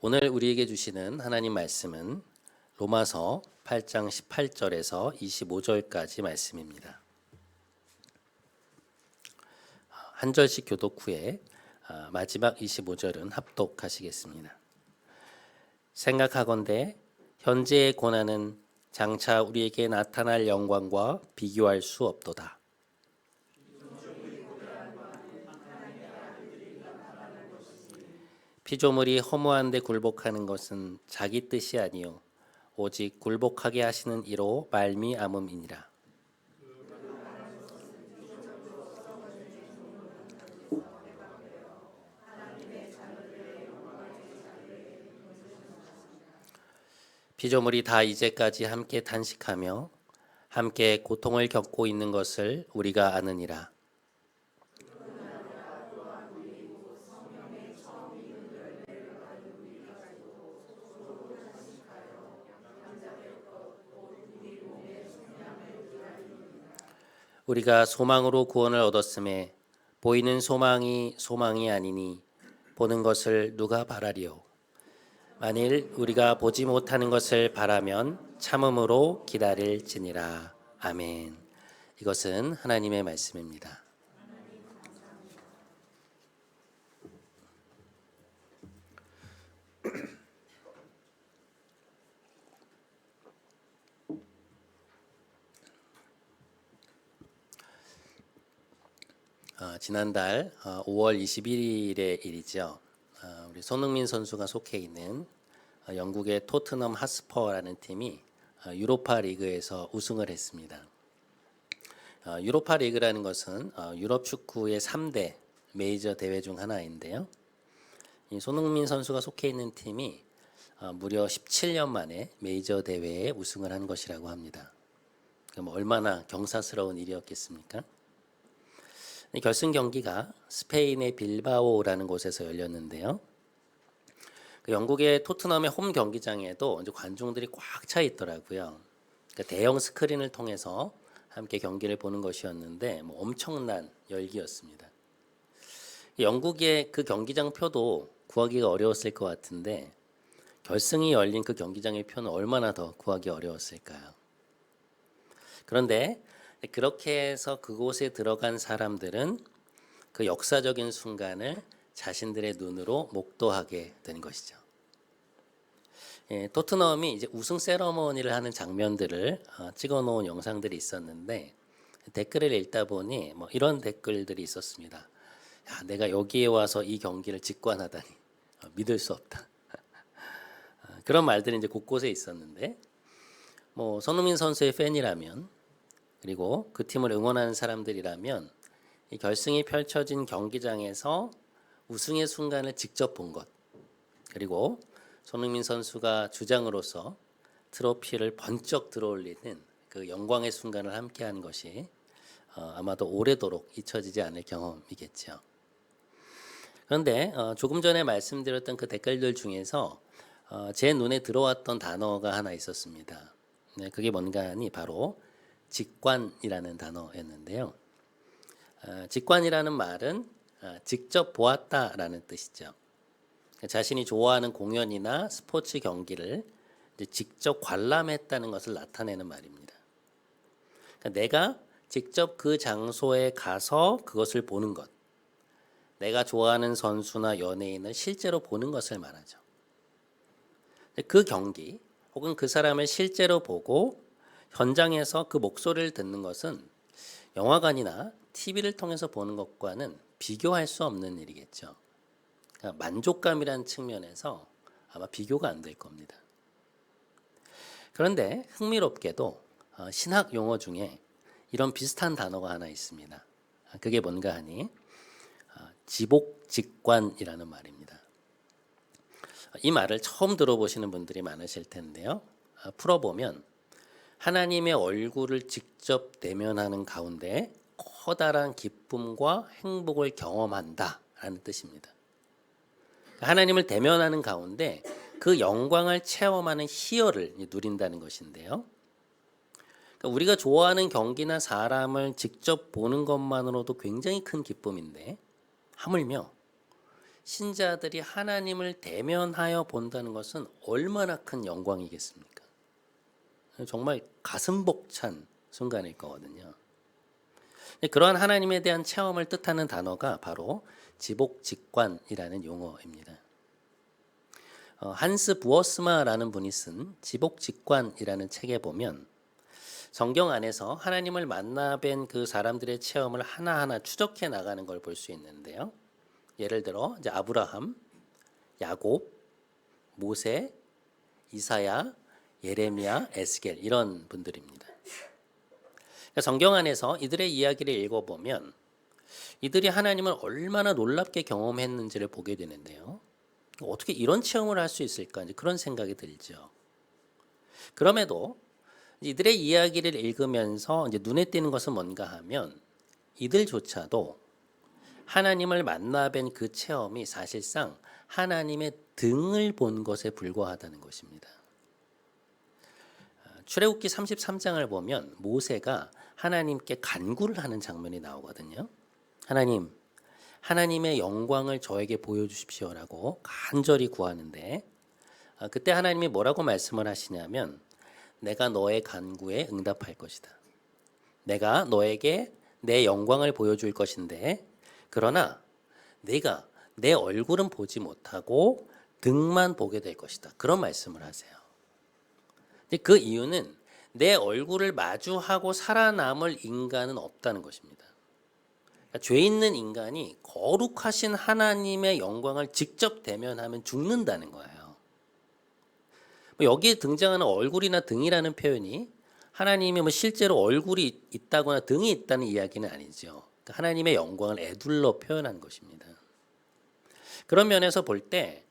오늘 우리에게 주시는 하나님 말씀은 로마서 8장 18절에서 25절까지 말씀입니다. 한 절씩 교독 후에 마지막 25절은 합독하시겠습니다. 생각하건대 현재의 고난은 장차 우리에게 나타날 영광과 비교할 수 없도다. 피조물이 허무한 데 굴복하는 것은 자기 뜻이 아니요 오직 굴복하게 하시는 이로 말미암음이니라. 피조물이 다 이제까지 함께 탄식하며 함께 고통을 겪고 있는 것을 우리가 아느니라. 우리가 소망으로 구원을 얻었음에 보이는 소망이 아니니 보는 것을 누가 바라리요. 만일 우리가 보지 못하는 것을 바라면 참음으로 기다릴지니라. 아멘. 이것은 하나님의 말씀입니다. 지난달 5월 21일의 일이죠. 우리 손흥민 선수가 속해 있는 영국의 토트넘 핫스퍼라는 팀이 유로파 리그에서 우승을 했습니다. 유로파 리그라는 것은 유럽 축구의 3대 메이저 대회 중 하나인데요. 이 손흥민 선수가 속해 있는 팀이 무려 17년 만에 메이저 대회에 우승을 한 것이라고 합니다. 그럼 얼마나 경사스러운 일이었겠습니까? 결승 경기가 스페인의 빌바오라는 곳에서 열렸는데요. 영국의 토트넘의 홈 경기장에도 이제 관중들이 꽉 차 있더라고요. 대형 스크린을 통해서 함께 경기를 보는 것이었는데 엄청난 열기였습니다. 영국의 그 경기장 표도 구하기가 어려웠을 것 같은데 결승이 열린 그 경기장의 표는 얼마나 더 구하기 어려웠을까요? 그런데 그렇게 해서 그곳에 들어간 사람들은 그 역사적인 순간을 자신들의 눈으로 목도하게 된 것이죠. 토트넘이 이제 우승 세러머니를 하는 장면들을 찍어놓은 영상들이 있었는데 댓글을 읽다 보니 이런 댓글들이 있었습니다. 야, 내가 여기에 와서 이 경기를 직관하다니 믿을 수 없다. 그런 말들이 이제 곳곳에 있었는데 손흥민 선수의 팬이라면 그리고 그 팀을 응원하는 사람들이라면 이 결승이 펼쳐진 경기장에서 우승의 순간을 직접 본 것, 그리고 손흥민 선수가 주장으로서 트로피를 번쩍 들어올리는 그 영광의 순간을 함께하는 것이 아마도 오래도록 잊혀지지 않을 경험이겠죠. 그런데 조금 전에 말씀드렸던 그 댓글들 중에서 제 눈에 들어왔던 단어가 하나 있었습니다. 그게 뭔가 하니 바로 직관이라는 단어였는데요. 직관이라는 말은 직접 보았다라는 뜻이죠. 자신이 좋아하는 공연이나 스포츠 경기를 직접 관람했다는 것을 나타내는 말입니다. 그러니까 내가 직접 그 장소에 가서 그것을 보는 것, 내가 좋아하는 선수나 연예인을 실제로 보는 것을 말하죠. 그 경기 혹은 그 사람을 실제로 보고 현장에서 그 목소리를 듣는 것은 영화관이나 TV를 통해서 보는 것과는 비교할 수 없는 일이겠죠. 그러니까 만족감이라는 측면에서 아마 비교가 안 될 겁니다. 그런데 흥미롭게도 신학 용어 중에 이런 비슷한 단어가 하나 있습니다. 그게 뭔가 하니 지복직관이라는 말입니다. 이 말을 처음 들어보시는 분들이 많으실 텐데요. 풀어보면 하나님의 얼굴을 직접 대면하는 가운데 커다란 기쁨과 행복을 경험한다라는 뜻입니다. 하나님을 대면하는 가운데 그 영광을 체험하는 희열을 누린다는 것인데요. 우리가 좋아하는 경기나 사람을 직접 보는 것만으로도 굉장히 큰 기쁨인데 하물며 신자들이 하나님을 대면하여 본다는 것은 얼마나 큰 영광이겠습니까? 정말 가슴 벅찬 순간일 거거든요. 그러한 하나님에 대한 체험을 뜻하는 단어가 바로 지복직관이라는 용어입니다. 한스 부어스마라는 분이 쓴 지복직관이라는 책에 보면 성경 안에서 하나님을 만나 뵌 그 사람들의 체험을 하나하나 추적해 나가는 걸 볼 수 있는데요. 예를 들어 이제 아브라함, 야곱, 모세, 이사야, 예레미야, 에스겔 이런 분들입니다. 성경 안에서 이들의 이야기를 읽어보면 이들이 하나님을 얼마나 놀랍게 경험했는지를 보게 되는데요. 어떻게 이런 체험을 할 수 있을까? 이제 그런 생각이 들죠. 그럼에도 이들의 이야기를 읽으면서 이제 눈에 띄는 것은 뭔가 하면 이들조차도 하나님을 만나 뵌 그 체험이 사실상 하나님의 등을 본 것에 불과하다는 것입니다. 출애굽기 33장을 보면 모세가 하나님께 간구를 하는 장면이 나오거든요. 하나님, 하나님의 영광을 저에게 보여주십시오라고 간절히 구하는데 그때 하나님이 뭐라고 말씀을 하시냐면 내가 너의 간구에 응답할 것이다. 내가 너에게 내 영광을 보여줄 것인데 그러나 내가 내 얼굴은 보지 못하고 등만 보게 될 것이다. 그런 말씀을 하세요. 그 이유는 내 얼굴을 마주하고 살아남을 인간은 없다는 것입니다. 그러니까 죄 있는 인간이 거룩하신 하나님의 영광을 직접 대면하면 죽는다는 거예요. 여기에 등장하는 얼굴이나 등이라는 표현이 하나님이 실제로 얼굴이 있다거나 등이 있다는 이야기는 아니죠. 하나님의 영광을 애둘러 표현한 것입니다. 그런 면에서 볼 때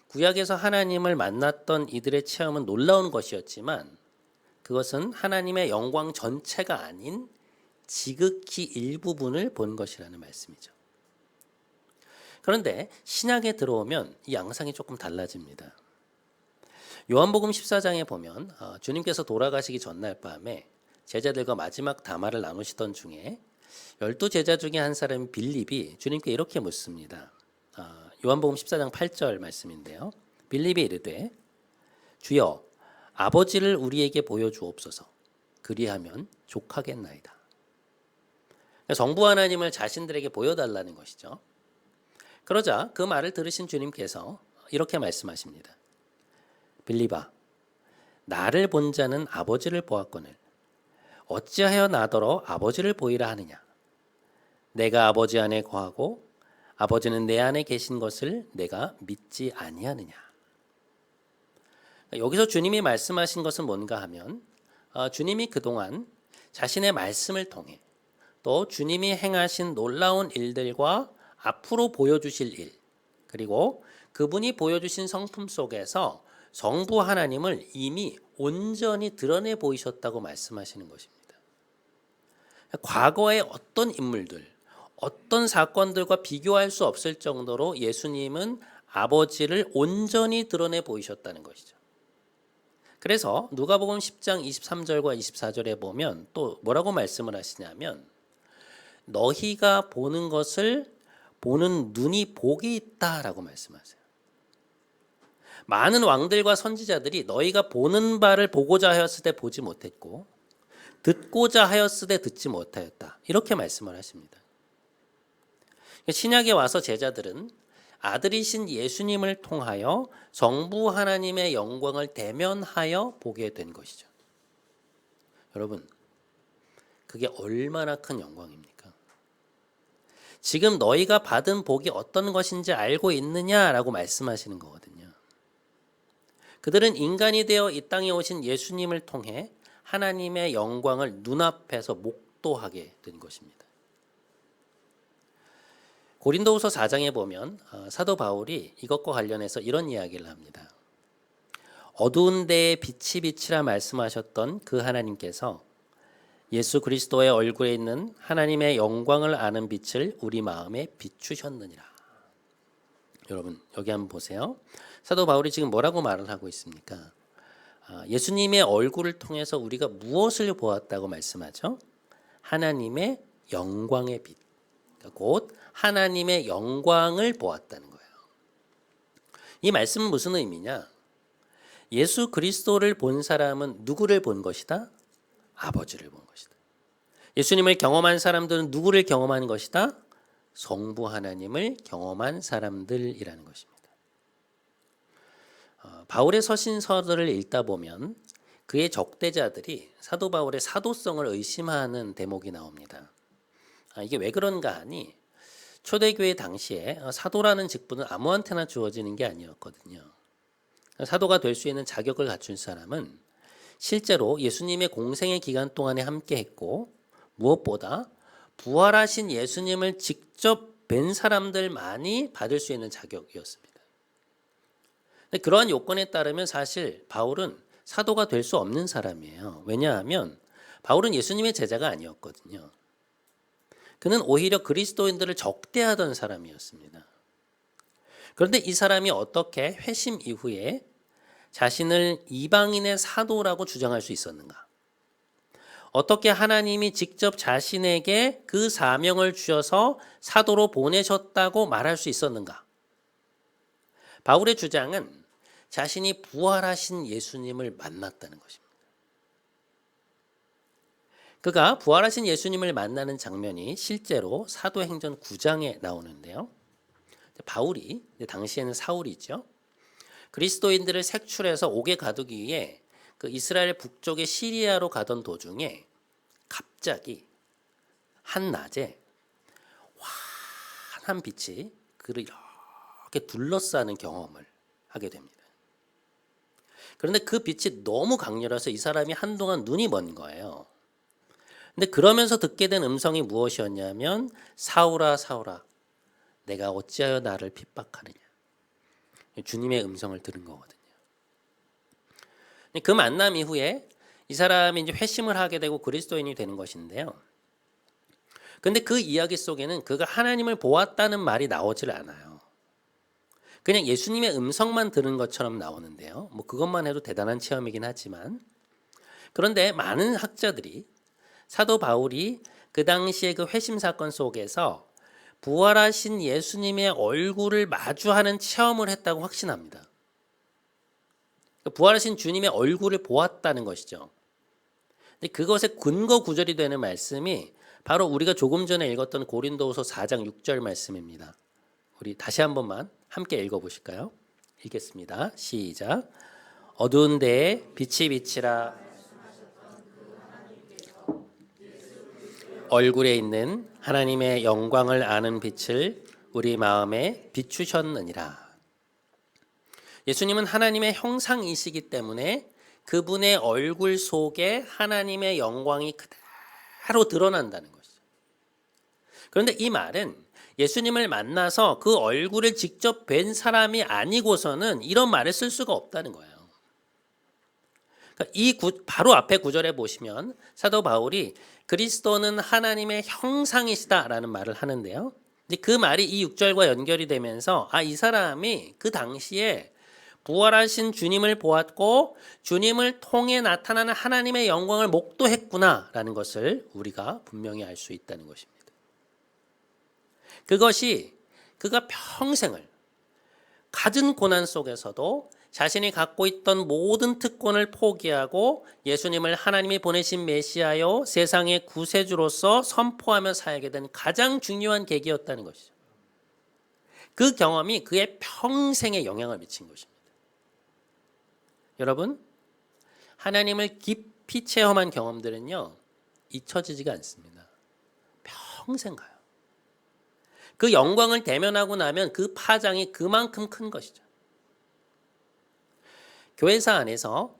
구약에서 하나님을 만났던 이들의 체험은 놀라운 것이었지만 그것은 하나님의 영광 전체가 아닌 지극히 일부분을 본 것이라는 말씀이죠. 그런데 신약에 들어오면 이 양상이 조금 달라집니다. 요한복음 14장에 보면 주님께서 돌아가시기 전날 밤에 제자들과 마지막 담화를 나누시던 중에 12제자 중에 한 사람 빌립이 주님께 이렇게 묻습니다. 요한복음 14장 8절 말씀인데요. 빌립이 이르되 주여 아버지를 우리에게 보여주옵소서. 그리하면 족하겠나이다. 성부 하나님을 자신들에게 보여달라는 것이죠. 그러자 그 말을 들으신 주님께서 이렇게 말씀하십니다. 빌립아, 나를 본 자는 아버지를 보았거늘 어찌하여 나더러 아버지를 보이라 하느냐. 내가 아버지 안에 거하고 아버지는 내 안에 계신 것을 내가 믿지 아니하느냐. 여기서 주님이 말씀하신 것은 뭔가 하면 주님이 그동안 자신의 말씀을 통해 또 주님이 행하신 놀라운 일들과 앞으로 보여주실 일 그리고 그분이 보여주신 성품 속에서 성부 하나님을 이미 온전히 드러내 보이셨다고 말씀하시는 것입니다. 과거의 어떤 인물들, 어떤 사건들과 비교할 수 없을 정도로 예수님은 아버지를 온전히 드러내 보이셨다는 것이죠. 그래서 누가복음 10장 23절과 24절에 보면 또 뭐라고 말씀을 하시냐면 너희가 보는 것을 보는 눈이 복이 있다라고 말씀하세요. 많은 왕들과 선지자들이 너희가 보는 바를 보고자 하였을 때 보지 못했고 듣고자 하였을 때 듣지 못하였다. 이렇게 말씀을 하십니다. 신약에 와서 제자들은 아들이신 예수님을 통하여 성부 하나님의 영광을 대면하여 보게 된 것이죠. 여러분, 그게 얼마나 큰 영광입니까? 지금 너희가 받은 복이 어떤 것인지 알고 있느냐라고 말씀하시는 거거든요. 그들은 인간이 되어 이 땅에 오신 예수님을 통해 하나님의 영광을 눈앞에서 목도하게 된 것입니다. 고린도후서 4장에 보면 사도 바울이 이것과 관련해서 이런 이야기를 합니다. 어두운 데에 빛이 비치라 말씀하셨던 그 하나님께서 예수 그리스도의 얼굴에 있는 하나님의 영광을 아는 빛을 우리 마음에 비추셨느니라. 여러분 여기 한번 보세요. 사도 바울이 지금 뭐라고 말을 하고 있습니까? 예수님의 얼굴을 통해서 우리가 무엇을 보았다고 말씀하죠? 하나님의 영광의 빛. 곧 하나님의 영광을 보았다는 거예요. 이 말씀은 무슨 의미냐? 예수 그리스도를 본 사람은 누구를 본 것이다? 아버지를 본 것이다. 예수님을 경험한 사람들은 누구를 경험하는 것이다? 성부 하나님을 경험한 사람들이라는 것입니다. 바울의 서신서들을 읽다 보면 그의 적대자들이 사도 바울의 사도성을 의심하는 대목이 나옵니다. 이게 왜 그런가 하니 초대교회 당시에 사도라는 직분은 아무한테나 주어지는 게 아니었거든요. 사도가 될 수 있는 자격을 갖춘 사람은 실제로 예수님의 공생의 기간 동안에 함께했고 무엇보다 부활하신 예수님을 직접 뵌 사람들만이 받을 수 있는 자격이었습니다. 그러한 요건에 따르면 사실 바울은 사도가 될 수 없는 사람이에요. 왜냐하면 바울은 예수님의 제자가 아니었거든요. 그는 오히려 그리스도인들을 적대하던 사람이었습니다. 그런데 이 사람이 어떻게 회심 이후에 자신을 이방인의 사도라고 주장할 수 있었는가? 어떻게 하나님이 직접 자신에게 그 사명을 주셔서 사도로 보내셨다고 말할 수 있었는가? 바울의 주장은 자신이 부활하신 예수님을 만났다는 것입니다. 그가 부활하신 예수님을 만나는 장면이 실제로 사도행전 9장에 나오는데요. 바울이, 당시에는 사울이죠. 그리스도인들을 색출해서 옥에 가두기 위해 그 이스라엘 북쪽의 시리아로 가던 도중에 갑자기 한낮에 환한 빛이 그를 이렇게 둘러싸는 경험을 하게 됩니다. 그런데 그 빛이 너무 강렬해서 이 사람이 한동안 눈이 먼 거예요. 근데 그러면서 듣게 된 음성이 무엇이었냐면 사울아 사울아 내가 어찌하여 나를 핍박하느냐. 주님의 음성을 들은 거거든요. 그 만남 이후에 이 사람이 이제 회심을 하게 되고 그리스도인이 되는 것인데요. 근데 그 이야기 속에는 그가 하나님을 보았다는 말이 나오질 않아요. 그냥 예수님의 음성만 들은 것처럼 나오는데요. 뭐 그것만 해도 대단한 체험이긴 하지만 그런데 많은 학자들이 사도 바울이 그 당시에 그 회심 사건 속에서 부활하신 예수님의 얼굴을 마주하는 체험을 했다고 확신합니다. 부활하신 주님의 얼굴을 보았다는 것이죠. 근데 그것의 근거 구절이 되는 말씀이 바로 우리가 조금 전에 읽었던 고린도후서 4장 6절 말씀입니다. 우리 다시 한 번만 함께 읽어보실까요? 읽겠습니다. 시작. 어두운 데에 빛이 비치라. 얼굴에 있는 하나님의 영광을 아는 빛을 우리 마음에 비추셨느니라. 예수님은 하나님의 형상이시기 때문에 그분의 얼굴 속에 하나님의 영광이 그대로 드러난다는 것이죠. 그런데 이 말은 예수님을 만나서 그 얼굴을 직접 뵌 사람이 아니고서는 이런 말을 쓸 수가 없다는 거예요. 그러니까 바로 앞에 구절에 보시면 사도 바울이 그리스도는 하나님의 형상이시다라는 말을 하는데요. 그 말이 이 6절과 연결이 되면서 이 사람이 그 당시에 부활하신 주님을 보았고 주님을 통해 나타나는 하나님의 영광을 목도했구나라는 것을 우리가 분명히 알 수 있다는 것입니다. 그것이 그가 평생을 갖은 고난 속에서도 자신이 갖고 있던 모든 특권을 포기하고 예수님을 하나님이 보내신 메시아요 세상의 구세주로서 선포하며 살게 된 가장 중요한 계기였다는 것이죠. 그 경험이 그의 평생에 영향을 미친 것입니다. 여러분, 하나님을 깊이 체험한 경험들은요 잊혀지지가 않습니다. 평생 가요. 그 영광을 대면하고 나면 그 파장이 그만큼 큰 것이죠. 교회사 안에서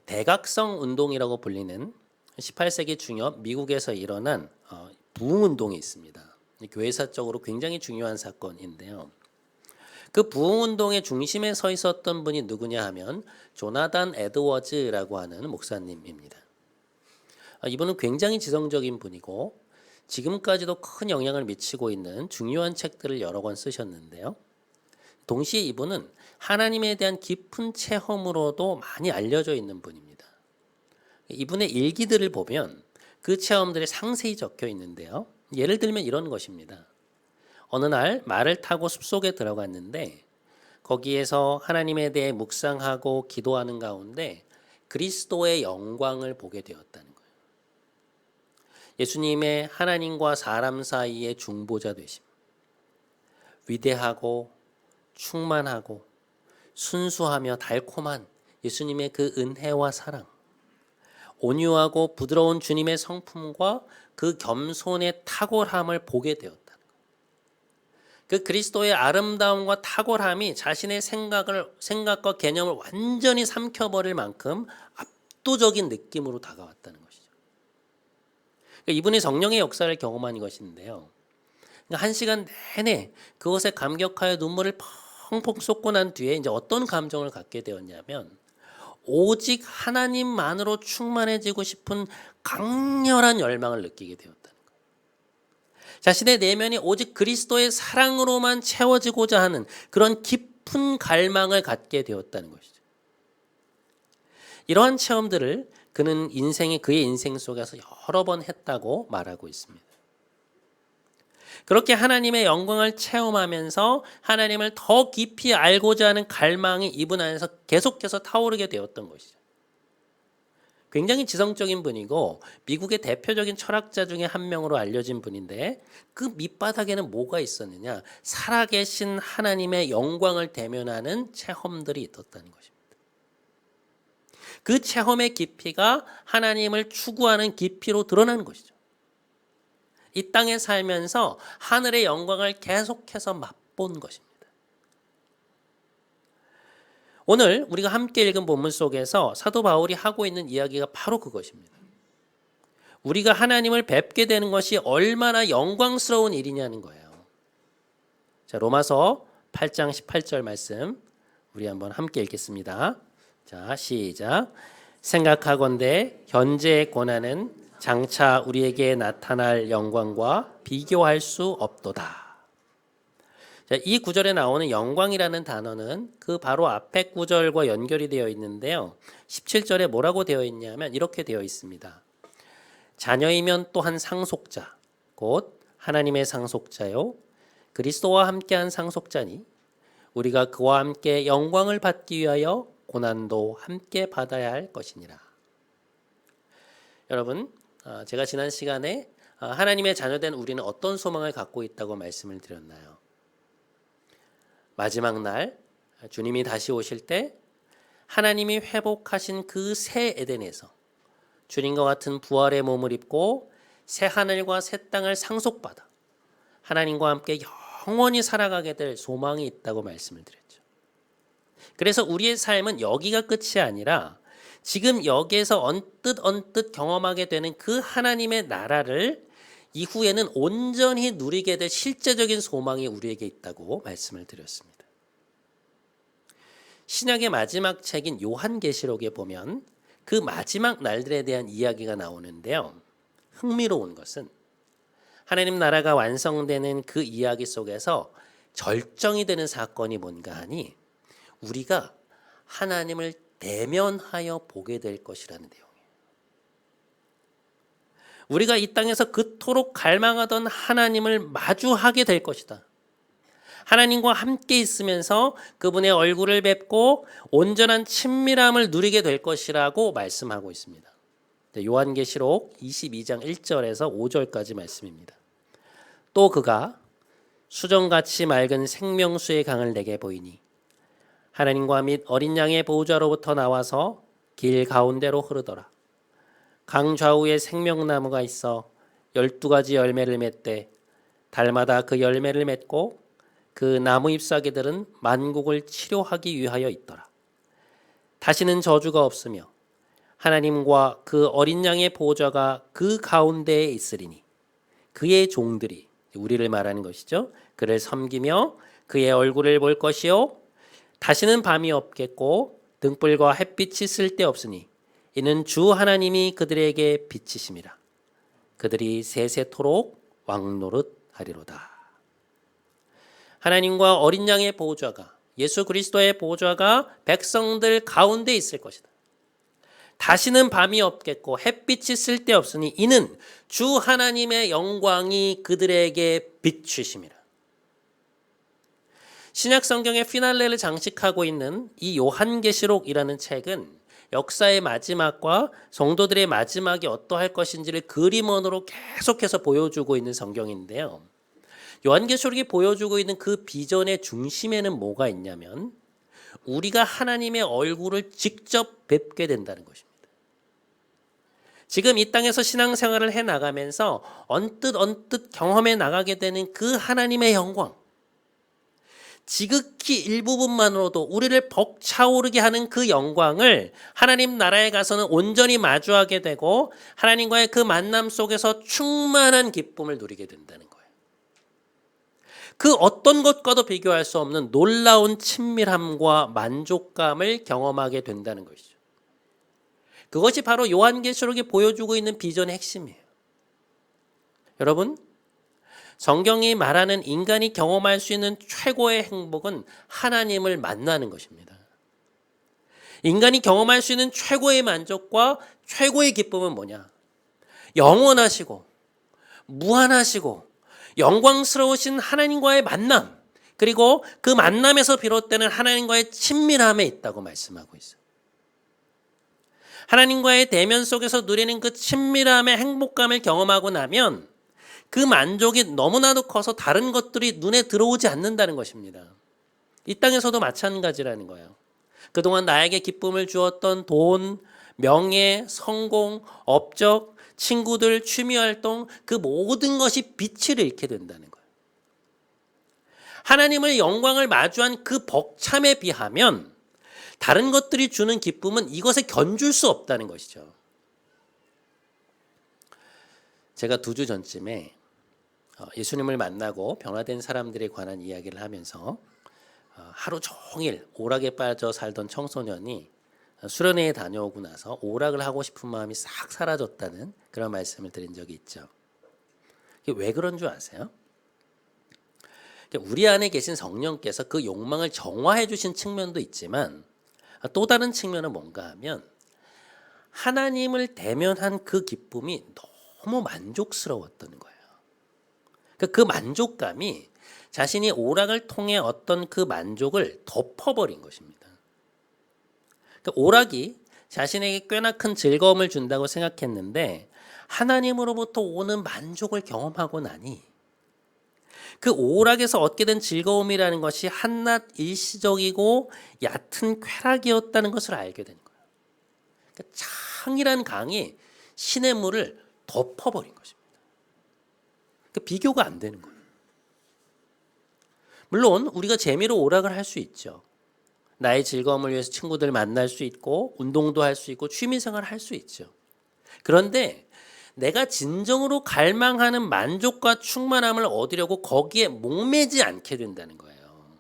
대각성 운동이라고 불리는 18세기 중엽 미국에서 일어난 부흥운동이 있습니다. 교회사적으로 굉장히 중요한 사건인데요. 그 부흥운동의 중심에 서 있었던 분이 누구냐 하면 조나단 에드워즈라고 하는 목사님입니다. 이분은 굉장히 지성적인 분이고 지금까지도 큰 영향을 미치고 있는 중요한 책들을 여러 권 쓰셨는데요. 동시에 이분은 하나님에 대한 깊은 체험으로도 많이 알려져 있는 분입니다. 이분의 일기들을 보면 그 체험들이 상세히 적혀 있는데요. 예를 들면 이런 것입니다. 어느 날 말을 타고 숲속에 들어갔는데 거기에서 하나님에 대해 묵상하고 기도하는 가운데 그리스도의 영광을 보게 되었다는 거예요. 예수님의 하나님과 사람 사이의 중보자 되심. 위대하고 충만하고 순수하며 달콤한 예수님의 그 은혜와 사랑. 온유하고 부드러운 주님의 성품과 그 겸손의 탁월함을 보게 되었다는 거예요. 그 그리스도의 아름다움과 탁월함이 자신의 생각과 개념을 완전히 삼켜버릴 만큼 압도적인 느낌으로 다가왔다는 것이죠. 이분이 성령의 역사를 경험한 것인데요. 한 시간 내내 그것에 감격하여 눈물을 펑펑 쏟고 난 뒤에 이제 어떤 감정을 갖게 되었냐면 오직 하나님만으로 충만해지고 싶은 강렬한 열망을 느끼게 되었다는 거예요. 자신의 내면이 오직 그리스도의 사랑으로만 채워지고자 하는 그런 깊은 갈망을 갖게 되었다는 것이죠. 이러한 체험들을 그는 그의 인생 속에서 여러 번 했다고 말하고 있습니다. 그렇게 하나님의 영광을 체험하면서 하나님을 더 깊이 알고자 하는 갈망이 이분 안에서 계속해서 타오르게 되었던 것이죠. 굉장히 지성적인 분이고 미국의 대표적인 철학자 중에 한 명으로 알려진 분인데 그 밑바닥에는 뭐가 있었느냐? 살아계신 하나님의 영광을 대면하는 체험들이 있었다는 것입니다. 그 체험의 깊이가 하나님을 추구하는 깊이로 드러나는 것이죠. 이 땅에 살면서 하늘의 영광을 계속해서 맛본 것입니다. 오늘 우리가 함께 읽은 본문 속에서 사도 바울이 하고 있는 이야기가 바로 그것입니다. 우리가 하나님을 뵙게 되는 것이 얼마나 영광스러운 일이냐는 거예요. 자, 로마서 8장 18절 말씀 우리 한번 함께 읽겠습니다. 자, 시작. 생각하건대 현재의 고난은 장차 우리에게 나타날 영광과 비교할 수 없도다. 자, 이 구절에 나오는 영광이라는 단어는 그 바로 앞에 구절과 연결이 되어 있는데요. 17절에 뭐라고 되어 있냐면 이렇게 되어 있습니다. 자녀이면 또한 상속자, 곧 하나님의 상속자요. 그리스도와 함께한 상속자니 우리가 그와 함께 영광을 받기 위하여 고난도 함께 받아야 할 것이니라. 여러분, 제가 지난 시간에 하나님의 자녀된 우리는 어떤 소망을 갖고 있다고 말씀을 드렸나요? 마지막 날 주님이 다시 오실 때 하나님이 회복하신 그 새 에덴에서 주님과 같은 부활의 몸을 입고 새 하늘과 새 땅을 상속받아 하나님과 함께 영원히 살아가게 될 소망이 있다고 말씀을 드렸죠. 그래서 우리의 삶은 여기가 끝이 아니라 지금 여기에서 언뜻 경험하게 되는 그 하나님의 나라를 이후에는 온전히 누리게 될 실제적인 소망이 우리에게 있다고 말씀을 드렸습니다. 신약의 마지막 책인 요한계시록에 보면 그 마지막 날들에 대한 이야기가 나오는데요. 흥미로운 것은 하나님 나라가 완성되는 그 이야기 속에서 절정이 되는 사건이 뭔가 하니 우리가 하나님을 대면하여 보게 될 것이라는 내용이에요. 우리가 이 땅에서 그토록 갈망하던 하나님을 마주하게 될 것이다. 하나님과 함께 있으면서 그분의 얼굴을 뵙고 온전한 친밀함을 누리게 될 것이라고 말씀하고 있습니다. 요한계시록 22장 1절에서 5절까지 말씀입니다. 또 그가 수정같이 맑은 생명수의 강을 내게 보이니 하나님과 및 어린 양의 보호자로부터 나와서 길 가운데로 흐르더라. 강 좌우에 생명나무가 있어 12가지 열매를 맺되 달마다 그 열매를 맺고 그 나무 잎사귀들은 만국을 치료하기 위하여 있더라. 다시는 저주가 없으며 하나님과 그 어린 양의 보호자가 그 가운데에 있으리니 그의 종들이 우리를 말하는 것이죠. 그를 섬기며 그의 얼굴을 볼 것이요 다시는 밤이 없겠고 등불과 햇빛이 쓸데없으니 이는 주 하나님이 그들에게 빛이심이라. 그들이 세세토록 왕노릇하리로다. 하나님과 어린 양의 보호자가 예수 그리스도의 보호자가 백성들 가운데 있을 것이다. 다시는 밤이 없겠고 햇빛이 쓸데없으니 이는 주 하나님의 영광이 그들에게 비추심이라. 신약 성경의 피날레를 장식하고 있는 이 요한계시록이라는 책은 역사의 마지막과 성도들의 마지막이 어떠할 것인지를 그림원으로 계속해서 보여주고 있는 성경인데요. 요한계시록이 보여주고 있는 그 비전의 중심에는 뭐가 있냐면 우리가 하나님의 얼굴을 직접 뵙게 된다는 것입니다. 지금 이 땅에서 신앙생활을 해나가면서 언뜻 경험해 나가게 되는 그 하나님의 영광, 지극히 일부분만으로도 우리를 벅차오르게 하는 그 영광을 하나님 나라에 가서는 온전히 마주하게 되고 하나님과의 그 만남 속에서 충만한 기쁨을 누리게 된다는 거예요. 그 어떤 것과도 비교할 수 없는 놀라운 친밀함과 만족감을 경험하게 된다는 것이죠. 그것이 바로 요한계시록이 보여주고 있는 비전의 핵심이에요. 여러분, 성경이 말하는 인간이 경험할 수 있는 최고의 행복은 하나님을 만나는 것입니다. 인간이 경험할 수 있는 최고의 만족과 최고의 기쁨은 뭐냐? 영원하시고 무한하시고 영광스러우신 하나님과의 만남, 그리고 그 만남에서 비롯되는 하나님과의 친밀함에 있다고 말씀하고 있어요. 하나님과의 대면 속에서 누리는 그 친밀함의 행복감을 경험하고 나면 그 만족이 너무나도 커서 다른 것들이 눈에 들어오지 않는다는 것입니다. 이 땅에서도 마찬가지라는 거예요. 그동안 나에게 기쁨을 주었던 돈, 명예, 성공, 업적, 친구들, 취미활동, 그 모든 것이 빛을 잃게 된다는 거예요. 하나님의 영광을 마주한 그 벅참에 비하면 다른 것들이 주는 기쁨은 이것에 견줄 수 없다는 것이죠. 제가 2주 전쯤에 예수님을 만나고 변화된 사람들에 관한 이야기를 하면서 하루 종일 오락에 빠져 살던 청소년이 수련회에 다녀오고 나서 오락을 하고 싶은 마음이 싹 사라졌다는 그런 말씀을 드린 적이 있죠. 왜 그런 줄 아세요? 우리 안에 계신 성령께서 그 욕망을 정화해 주신 측면도 있지만 또 다른 측면은 뭔가 하면 하나님을 대면한 그 기쁨이 너무 만족스러웠던 거예요. 그 만족감이 자신이 오락을 통해 어떤 그 만족을 덮어버린 것입니다. 오락이 자신에게 꽤나 큰 즐거움을 준다고 생각했는데 하나님으로부터 오는 만족을 경험하고 나니 그 오락에서 얻게 된 즐거움이라는 것이 한낱 일시적이고 얕은 쾌락이었다는 것을 알게 된 거예요. 그러니까 창이란 강이 시냇물을 덮어버린 것입니다. 비교가 안 되는 거예요. 물론 우리가 재미로 오락을 할 수 있죠. 나의 즐거움을 위해서 친구들 만날 수 있고 운동도 할 수 있고 취미생활을 할 수 있죠. 그런데 내가 진정으로 갈망하는 만족과 충만함을 얻으려고 거기에 목매지 않게 된다는 거예요.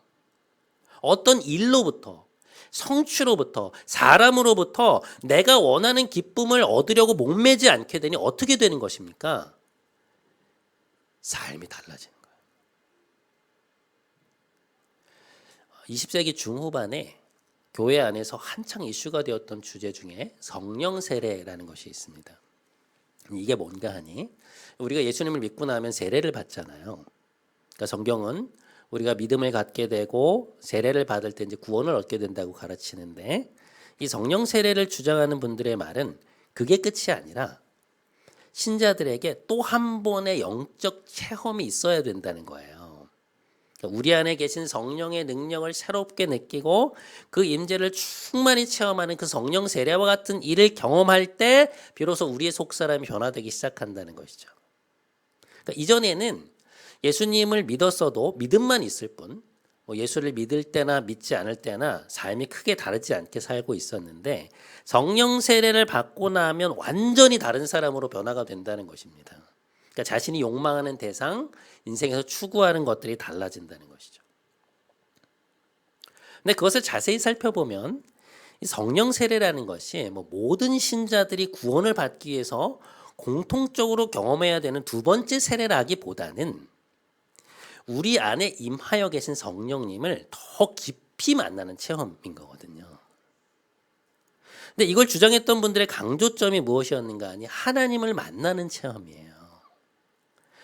어떤 일로부터, 성취로부터, 사람으로부터 내가 원하는 기쁨을 얻으려고 목매지 않게 되니 어떻게 되는 것입니까? 삶이 달라지는 거예요. 20세기 중후반에 교회 안에서 한창 이슈가 되었던 주제 중에 성령 세례라는 것이 있습니다. 이게 뭔가 하니 우리가 예수님을 믿고 나면 세례를 받잖아요. 그러니까 성경은 우리가 믿음을 갖게 되고 세례를 받을 때 이제 구원을 얻게 된다고 가르치는데 이 성령 세례를 주장하는 분들의 말은 그게 끝이 아니라 신자들에게 또 한 번의 영적 체험이 있어야 된다는 거예요. 그러니까 우리 안에 계신 성령의 능력을 새롭게 느끼고 그 임재를 충만히 체험하는 그 성령 세례와 같은 일을 경험할 때 비로소 우리의 속사람이 변화되기 시작한다는 것이죠. 그러니까 이전에는 예수님을 믿었어도 믿음만 있을 뿐 예수를 믿을 때나 믿지 않을 때나 삶이 크게 다르지 않게 살고 있었는데 성령 세례를 받고 나면 완전히 다른 사람으로 변화가 된다는 것입니다. 그러니까 자신이 욕망하는 대상, 인생에서 추구하는 것들이 달라진다는 것이죠. 근데 그것을 자세히 살펴보면 이 성령 세례라는 것이 모든 신자들이 구원을 받기 위해서 공통적으로 경험해야 되는 두 번째 세례라기보다는 우리 안에 임하여 계신 성령님을 더 깊이 만나는 체험인 거거든요. 근데 이걸 주장했던 분들의 강조점이 무엇이었는가 하니 하나님을 만나는 체험이에요.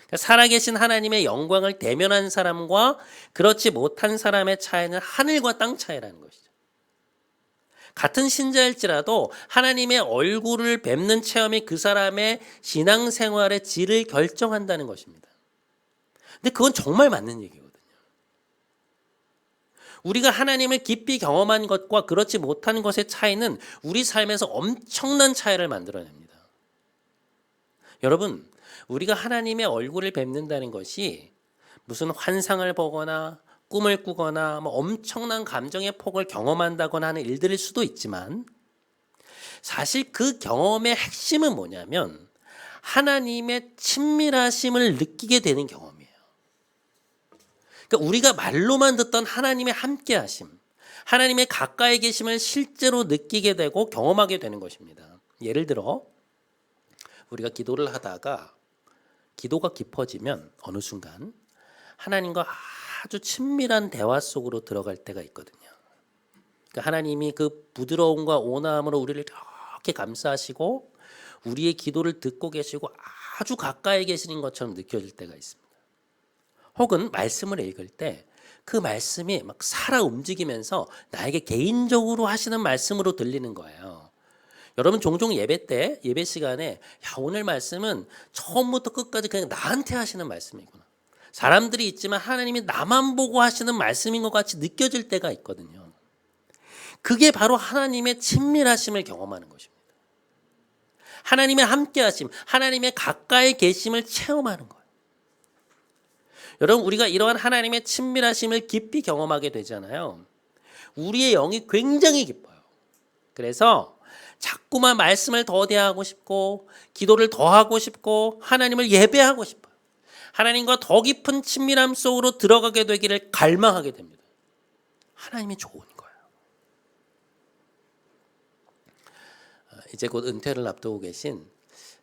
그러니까 살아계신 하나님의 영광을 대면한 사람과 그렇지 못한 사람의 차이는 하늘과 땅 차이라는 것이죠. 같은 신자일지라도 하나님의 얼굴을 뵙는 체험이 그 사람의 신앙생활의 질을 결정한다는 것입니다. 근데 그건 정말 맞는 얘기거든요. 우리가 하나님을 깊이 경험한 것과 그렇지 못한 것의 차이는 우리 삶에서 엄청난 차이를 만들어냅니다. 여러분, 우리가 하나님의 얼굴을 뵙는다는 것이 무슨 환상을 보거나 꿈을 꾸거나 엄청난 감정의 폭을 경험한다거나 하는 일들일 수도 있지만, 사실 그 경험의 핵심은 뭐냐면 하나님의 친밀하심을 느끼게 되는 경험이에요. 그러니까 우리가 말로만 듣던 하나님의 함께하심, 하나님의 가까이 계심을 실제로 느끼게 되고 경험하게 되는 것입니다. 예를 들어 우리가 기도를 하다가 기도가 깊어지면 어느 순간 하나님과 아주 친밀한 대화 속으로 들어갈 때가 있거든요. 그러니까 하나님이 그 부드러움과 온화함으로 우리를 이렇게 감싸시고 우리의 기도를 듣고 계시고 아주 가까이 계시는 것처럼 느껴질 때가 있습니다. 혹은 말씀을 읽을 때 그 말씀이 막 살아 움직이면서 나에게 개인적으로 하시는 말씀으로 들리는 거예요. 여러분 종종 예배 때, 예배 시간에 오늘 말씀은 처음부터 끝까지 그냥 나한테 하시는 말씀이구나. 사람들이 있지만 하나님이 나만 보고 하시는 말씀인 것 같이 느껴질 때가 있거든요. 그게 바로 하나님의 친밀하심을 경험하는 것입니다. 하나님의 함께하심, 하나님의 가까이 계심을 체험하는 거예요. 여러분 우리가 이러한 하나님의 친밀하심을 깊이 경험하게 되잖아요. 우리의 영이 굉장히 기뻐요. 그래서 자꾸만 말씀을 더 대하고 싶고 기도를 더 하고 싶고 하나님을 예배하고 싶어요. 하나님과 더 깊은 친밀함 속으로 들어가게 되기를 갈망하게 됩니다. 하나님이 좋은 거예요. 이제 곧 은퇴를 앞두고 계신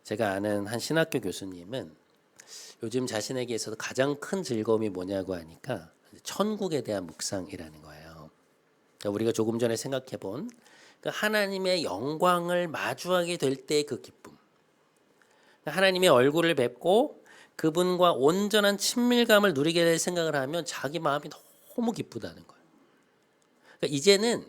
제가 아는 한 신학교 교수님은 요즘 자신에게 있어서 가장 큰 즐거움이 뭐냐고 하니까 천국에 대한 묵상이라는 거예요. 그러니까 우리가 조금 전에 생각해 본 하나님의 영광을 마주하게 될 때의 그 기쁨, 하나님의 얼굴을 뵙고 그분과 온전한 친밀감을 누리게 될 생각을 하면 자기 마음이 너무 기쁘다는 거예요. 그러니까 이제는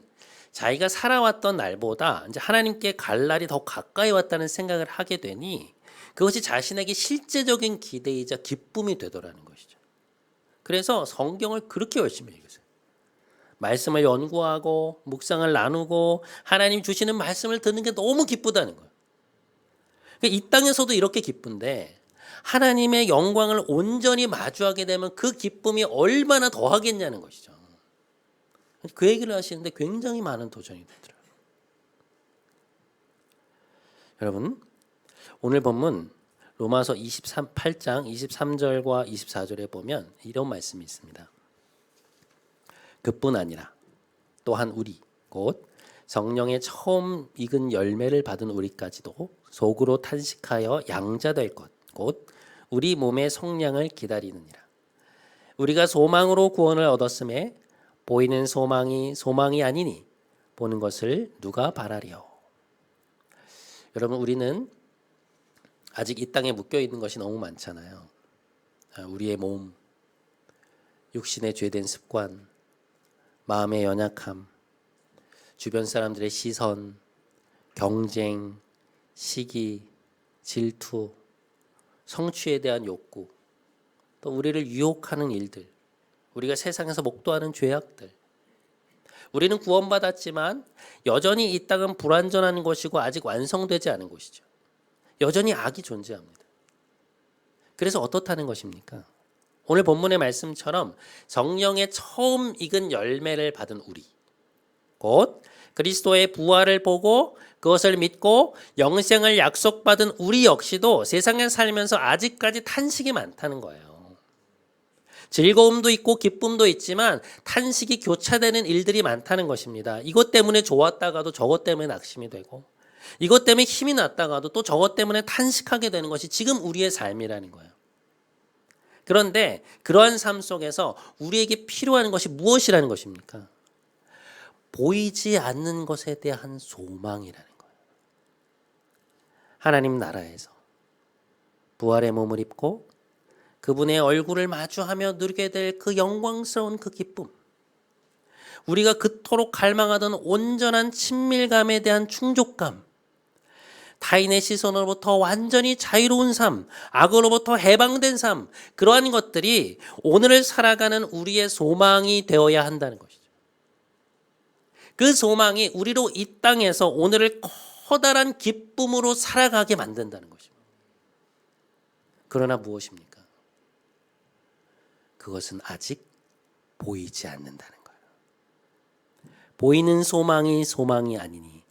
자기가 살아왔던 날보다 이제 하나님께 갈 날이 더 가까이 왔다는 생각을 하게 되니 그것이 자신에게 실제적인 기대이자 기쁨이 되더라는 것이죠. 그래서 성경을 그렇게 열심히 읽으세요. 말씀을 연구하고 묵상을 나누고 하나님 주시는 말씀을 듣는 게 너무 기쁘다는 거예요. 이 땅에서도 이렇게 기쁜데 하나님의 영광을 온전히 마주하게 되면 그 기쁨이 얼마나 더하겠냐는 것이죠. 그 얘기를 하시는데 굉장히 많은 도전이 되더라고요. 여러분 오늘 본문 로마서 8장 23절과 24절에 보면 이런 말씀이 있습니다. 그뿐 아니라 또한 우리 곧 성령의 처음 익은 열매를 받은 우리까지도 속으로 탄식하여 양자될 것 곧 우리 몸의 성량을 기다리느니라. 우리가 소망으로 구원을 얻었음에 보이는 소망이 아니니 보는 것을 누가 바라리요. 여러분 우리는 아직 이 땅에 묶여 있는 것이 너무 많잖아요. 우리의 몸, 육신의 죄된 습관, 마음의 연약함, 주변 사람들의 시선, 경쟁, 시기, 질투, 성취에 대한 욕구, 또 우리를 유혹하는 일들, 우리가 세상에서 목도하는 죄악들. 우리는 구원받았지만 여전히 이 땅은 불완전한 것이고 아직 완성되지 않은 것이죠. 여전히 악이 존재합니다. 그래서 어떻다는 것입니까? 오늘 본문의 말씀처럼 성령의 처음 익은 열매를 받은 우리, 곧 그리스도의 부활을 보고 그것을 믿고 영생을 약속받은 우리 역시도 세상에 살면서 아직까지 탄식이 많다는 거예요. 즐거움도 있고 기쁨도 있지만 탄식이 교차되는 일들이 많다는 것입니다. 이것 때문에 좋았다가도 저것 때문에 낙심이 되고 이것 때문에 힘이 났다가도 또 저것 때문에 탄식하게 되는 것이 지금 우리의 삶이라는 거예요. 그런데 그러한 삶 속에서 우리에게 필요한 것이 무엇이라는 것입니까? 보이지 않는 것에 대한 소망이라는 거예요. 하나님 나라에서 부활의 몸을 입고 그분의 얼굴을 마주하며 누리게 될 그 영광스러운 그 기쁨, 우리가 그토록 갈망하던 온전한 친밀감에 대한 충족감, 타인의 시선으로부터 완전히 자유로운 삶, 악으로부터 해방된 삶, 그러한 것들이 오늘을 살아가는 우리의 소망이 되어야 한다는 것이죠. 그 소망이 우리로 이 땅에서 오늘을 커다란 기쁨으로 살아가게 만든다는 것입니다. 그러나 무엇입니까? 그것은 아직 보이지 않는다는 거예요. 보이는 소망이 소망이 아니니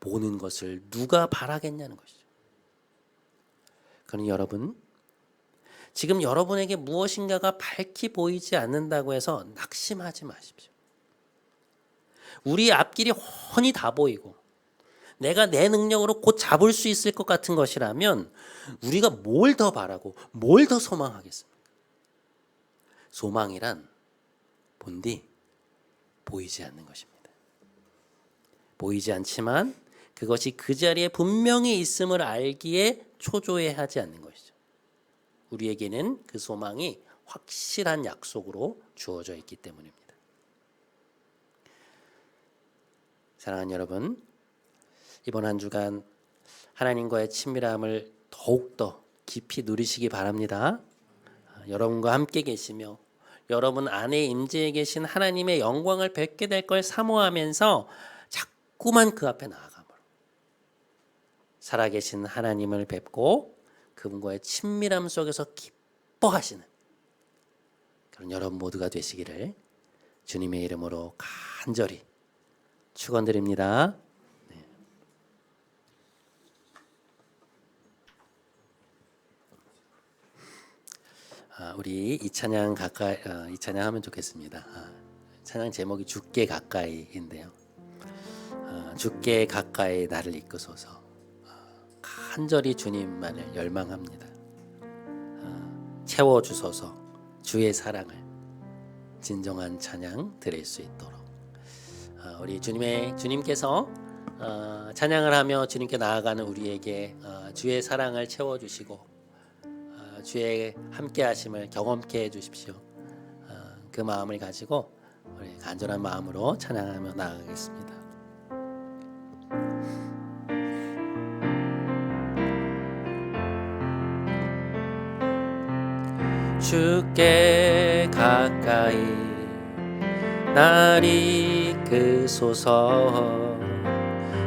보는 것을 누가 바라겠냐는 것이죠. 그러니 여러분, 지금 여러분에게 무엇인가가 밝히 보이지 않는다고 해서 낙심하지 마십시오. 우리 앞길이 훤히 다 보이고 내가 내 능력으로 곧 잡을 수 있을 것 같은 것이라면 우리가 뭘 더 바라고 뭘 더 소망하겠습니까? 소망이란 본디 보이지 않는 것입니다. 보이지 않지만 그것이 그 자리에 분명히 있음을 알기에 초조해하지 않는 것이죠. 우리에게는 그 소망이 확실한 약속으로 주어져 있기 때문입니다. 사랑하는 여러분, 이번 한 주간 하나님과의 친밀함을 더욱더 깊이 누리시기 바랍니다. 여러분과 함께 계시며 여러분 안에 임재해 계신 하나님의 영광을 뵙게 될 걸 사모하면서 자꾸만 그 앞에 나아감으로 살아계신 하나님을 뵙고 그분과의 친밀함 속에서 기뻐하시는 그런 여러분 모두가 되시기를 주님의 이름으로 간절히 축원드립니다. 우리 이 찬양 가까이 이 찬양 하면 좋겠습니다. 찬양 제목이 주께 가까이인데요. 주께 가까이 나를 이끄소서. 간절히 주님만을 열망합니다. 채워주소서. 주의 사랑을 진정한 찬양 드릴 수 있도록 우리 주님께서 찬양을 하며 주님께 나아가는 우리에게 주의 사랑을 채워주시고 주의 함께하심을 경험케 해주십시오. 그 마음을 가지고 우리 간절한 마음으로 찬양하며 나아가겠습니다. 주께 가까이 날 이끄소서.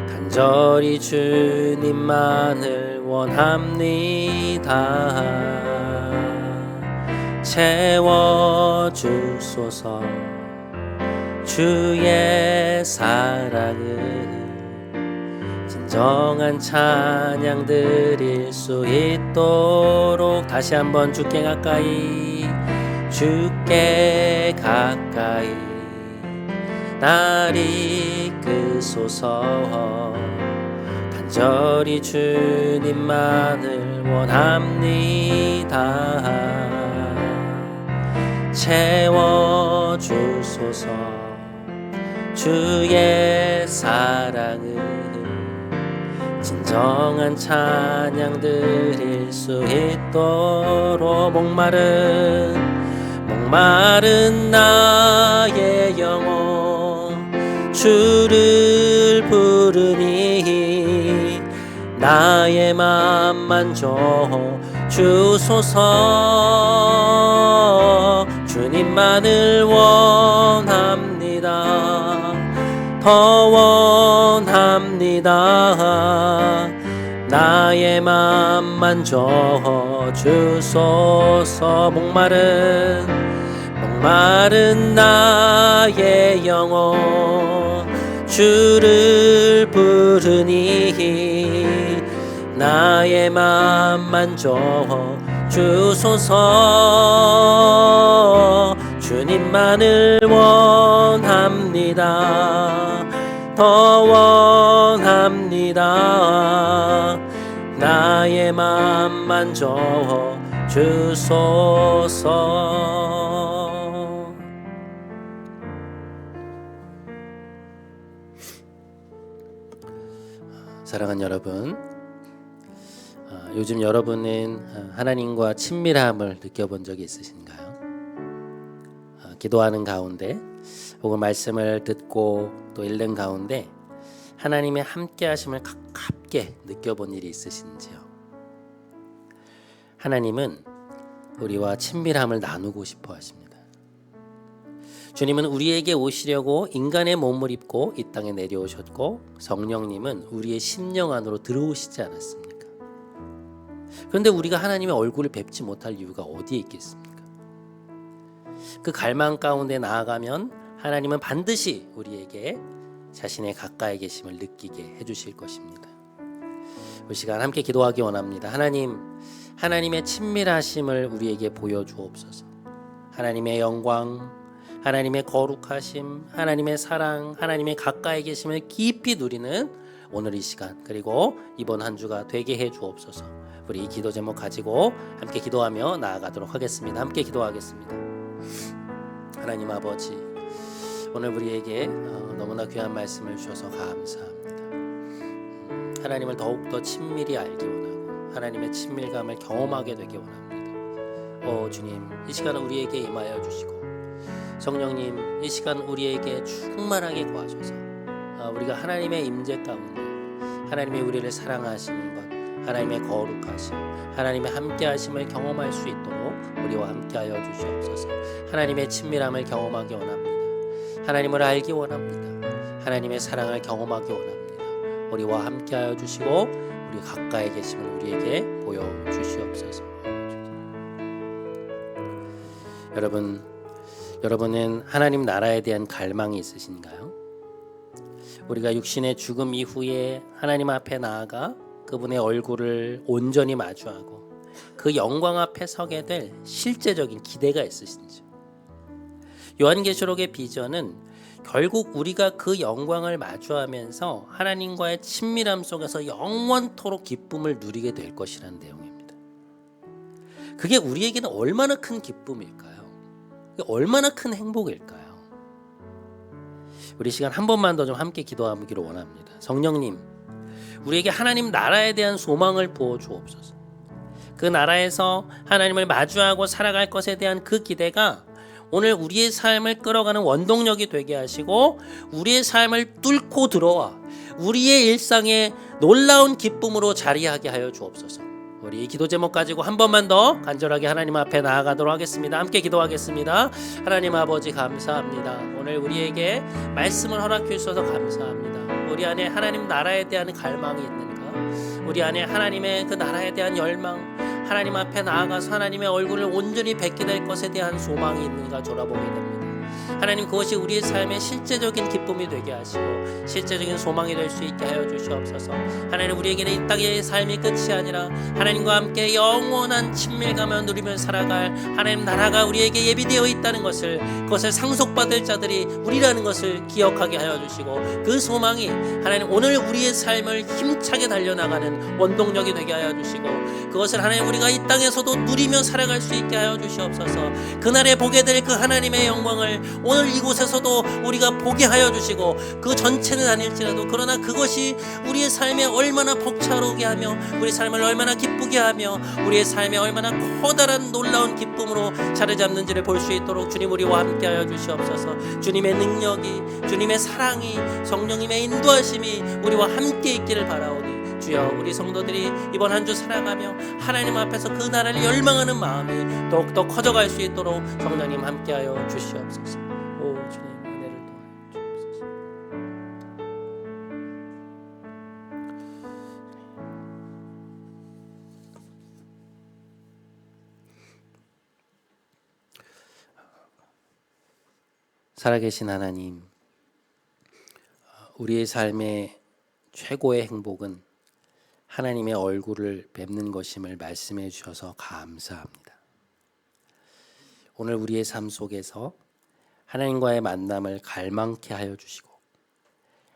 간절히 주님만을 원합니다. 채워주소서. 주의 사랑을 진정한 찬양 드릴 수 있도록 다시 한번 주께 가까이 주께 가까이 날 이끄소서. 간절히 주님만을 원합니다. 채워주소서. 주의 사랑을 진정한 찬양 드릴 수 있도록 목마른 나의 영혼 주를 부르니 나의 맘만 주소서. 주님만을 원합니다. 더 원합니다. 나의 맘만 주소서. 목마른 나의 영혼 주를 부르니 나의 맘만 주소서. 주님만을 원합니다. 더 원합니다. 나의 맘만 주소서. 사랑하는 여러분, 요즘 여러분은 하나님과 친밀함을 느껴본 적이 있으신가요? 기도하는 가운데 혹은 말씀을 듣고 또 읽는 가운데 하나님의 함께 하심을 가깝게 느껴본 일이 있으신지요? 하나님은 우리와 친밀함을 나누고 싶어 하십니다. 주님은 우리에게 오시려고 인간의 몸을 입고 이 땅에 내려오셨고, 성령님은 우리의 심령 안으로 들어오시지 않았습니까? 그런데 우리가 하나님의 얼굴을 뵙지 못할 이유가 어디에 있겠습니까? 그 갈망 가운데 나아가면 하나님은 반드시 우리에게 자신의 가까이 계심을 느끼게 해주실 것입니다. 이 시간 함께 기도하기 원합니다. 하나님의 친밀하심을 우리에게 보여주옵소서. 하나님의 영광, 하나님의 거룩하심, 하나님의 사랑, 하나님의 가까이 계심을 깊이 누리는 오늘 이 시간, 그리고 이번 한 주가 되게 해 주옵소서. 우리 이 기도 제목 가지고 함께 기도하며 나아가도록 하겠습니다. 함께 기도하겠습니다. 하나님 아버지, 오늘 우리에게 너무나 귀한 말씀을 주셔서 감사합니다. 하나님을 더욱더 친밀히 알기 원하고 하나님의 친밀감을 경험하게 되기 원합니다. 주님, 이 시간은 우리에게 임하여 주시고, 성령님, 이 시간 우리에게 충만하게 구하셔서 우리가 하나님의 임재 가운데 하나님의 우리를 사랑하시는 것, 하나님의 거룩하심, 하나님의 함께하심을 경험할 수 있도록 우리와 함께하여 주시옵소서. 하나님의 친밀함을 경험하기 원합니다. 하나님을 알기 원합니다. 하나님의 사랑을 경험하기 원합니다. 우리와 함께하여 주시고 우리 가까이 계심을 우리에게 보여주시옵소서. 여러분은 하나님 나라에 대한 갈망이 있으신가요? 우리가 육신의 죽음 이후에 하나님 앞에 나아가 그분의 얼굴을 온전히 마주하고 그 영광 앞에 서게 될 실제적인 기대가 있으신지? 요한계시록의 비전은 결국 우리가 그 영광을 마주하면서 하나님과의 친밀함 속에서 영원토록 기쁨을 누리게 될 것이라는 내용입니다. 그게 우리에게는 얼마나 큰 기쁨일까요? 얼마나 큰 행복일까요? 우리 시간 한 번만 더 좀 함께 기도하기를 원합니다. 성령님, 우리에게 하나님 나라에 대한 소망을 부어 주옵소서. 그 나라에서 하나님을 마주하고 살아갈 것에 대한 그 기대가 오늘 우리의 삶을 끌어가는 원동력이 되게 하시고, 우리의 삶을 뚫고 들어와 우리의 일상에 놀라운 기쁨으로 자리하게 하여 주옵소서. 우리 이 기도 제목 가지고 한 번만 더 간절하게 하나님 앞에 나아가도록 하겠습니다. 함께 기도하겠습니다. 하나님 아버지, 감사합니다. 오늘 우리에게 말씀을 허락해 주셔서 감사합니다. 우리 안에 하나님 나라에 대한 갈망이 있는가? 우리 안에 하나님의 그 나라에 대한 열망, 하나님 앞에 나아가서 하나님의 얼굴을 온전히 뵙게 될 것에 대한 소망이 있는가 돌아보게 됩니다. 하나님, 그것이 우리의 삶의 실제적인 기쁨이 되게 하시고 실제적인 소망이 될 수 있게 하여 주시옵소서. 하나님, 우리에게는 이 땅의 삶이 끝이 아니라 하나님과 함께 영원한 친밀감을 누리며 살아갈 하나님 나라가 우리에게 예비되어 있다는 것을, 그것을 상속받을 자들이 우리라는 것을 기억하게 하여 주시고, 그 소망이 하나님 오늘 우리의 삶을 힘차게 달려나가는 원동력이 되게 하여 주시고, 그것을 하나님 우리가 이 땅에서도 누리며 살아갈 수 있게 하여 주시옵소서. 그날에 보게 될 그 하나님의 영광을 오늘 이곳에서도 우리가 보게 하여 주시고, 그 전체는 아닐지라도 그러나 그것이 우리의 삶에 얼마나 벅차오르게 하며 우리 삶을 얼마나 기쁘게 하며 우리의 삶에 얼마나 커다란 놀라운 기쁨으로 자리 잡는지를 볼 수 있도록 주님 우리와 함께 하여 주시옵소서. 주님의 능력이, 주님의 사랑이, 성령님의 인도하심이 우리와 함께 있기를 바라오니, 주여, 우리 성도들이 이번 한 주 살아가며 하나님 앞에서 그 나라를 열망하는 마음이 더욱더 커져갈 수 있도록 성령님 함께하여 주시옵소서. 오 주님, 은혜를 더하여 주옵소서. 살아계신 하나님, 우리의 삶의 최고의 행복은 하나님의 얼굴을 뵙는 것임을 말씀해 주셔서 감사합니다. 오늘 우리의 삶 속에서 하나님과의 만남을 갈망케 하여 주시고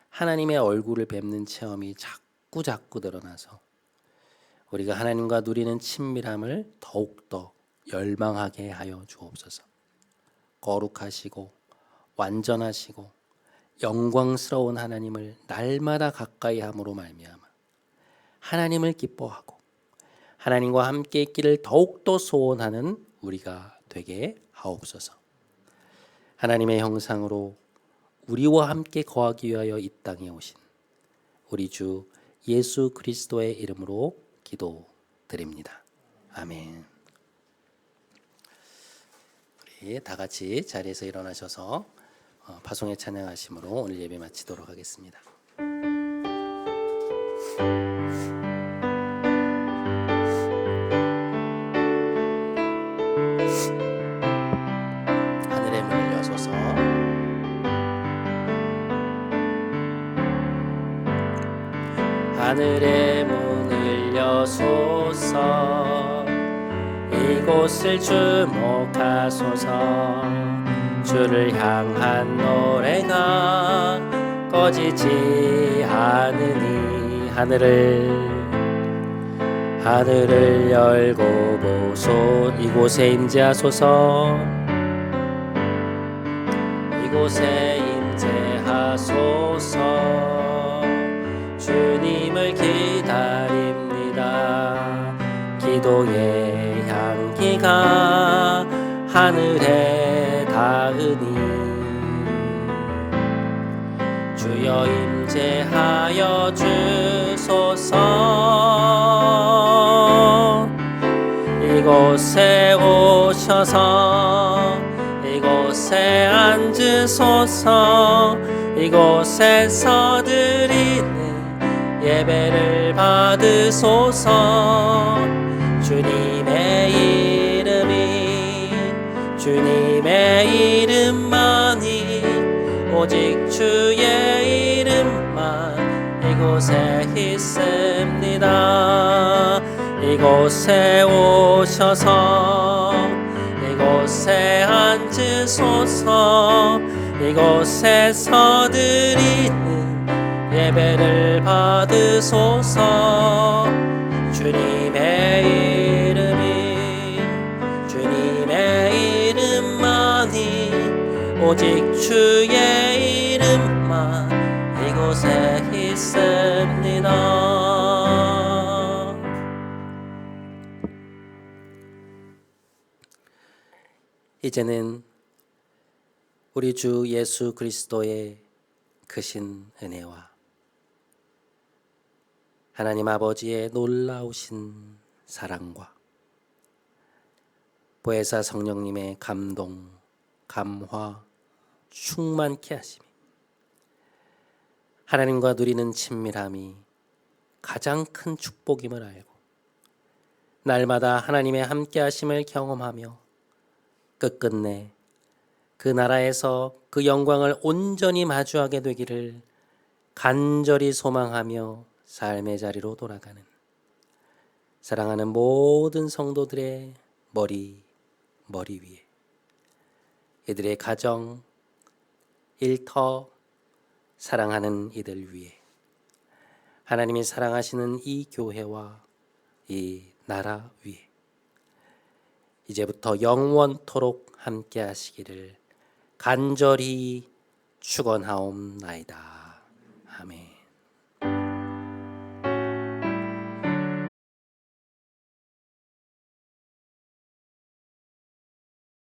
하나님의 얼굴을 뵙는 체험이 자꾸 늘어나서 우리가 하나님과 누리는 친밀함을 더욱더 열망하게 하여 주옵소서. 거룩하시고 완전하시고 영광스러운 하나님을 날마다 가까이 함으로 말미암아 하나님을 기뻐하고 하나님과 함께 있기를 더욱더 소원하는 우리가 되게 하옵소서. 하나님의 형상으로 우리와 함께 거하기 위하여 이 땅에 오신 우리 주 예수 그리스도의 이름으로 기도드립니다. 아멘. 우리 다 같이 자리에서 일어나셔서 파송의 찬양하심으로 오늘 예배 마치도록 하겠습니다. 하늘의 문을 여소서 하늘의 문을 여소서 이곳을 주목하소서 주를 향한 노래가 꺼지지 않으니 하늘을 열고 보소 이곳에 임재하소서 이곳에 임재하소서 주님을 기다립니다. 기도의 향기가 하늘에 닿으니 주여 임재하여 주소서 이곳에 오셔서 이곳에 앉으소서 이곳에서 드리는 예배를 받으소서 주님의 이름만이 오직 주의 이름만 이곳에 있습니다. 이곳에 오셔서 이곳에 앉으소서 이곳에서 드리는 예배를 받으소서 주님의 이름만이 오직 주의 이름만 이곳에 있습니다. 이제는 우리 주 예수 그리스도의 크신 은혜와 하나님 아버지의 놀라우신 사랑과 보혜사 성령님의 감동, 감화, 충만케 하심이 하나님과 누리는 친밀함이 가장 큰 축복임을 알고 날마다 하나님의 함께 하심을 경험하며 끝끝내 그 나라에서 그 영광을 온전히 마주하게 되기를 간절히 소망하며 삶의 자리로 돌아가는 사랑하는 모든 성도들의 머리 위에 이들의 가정, 일터, 사랑하는 이들 위에 하나님이 사랑하시는 이 교회와 이 나라 위에 이제부터 영원토록 함께 하시기를 간절히 축원하옵나이다. 아멘.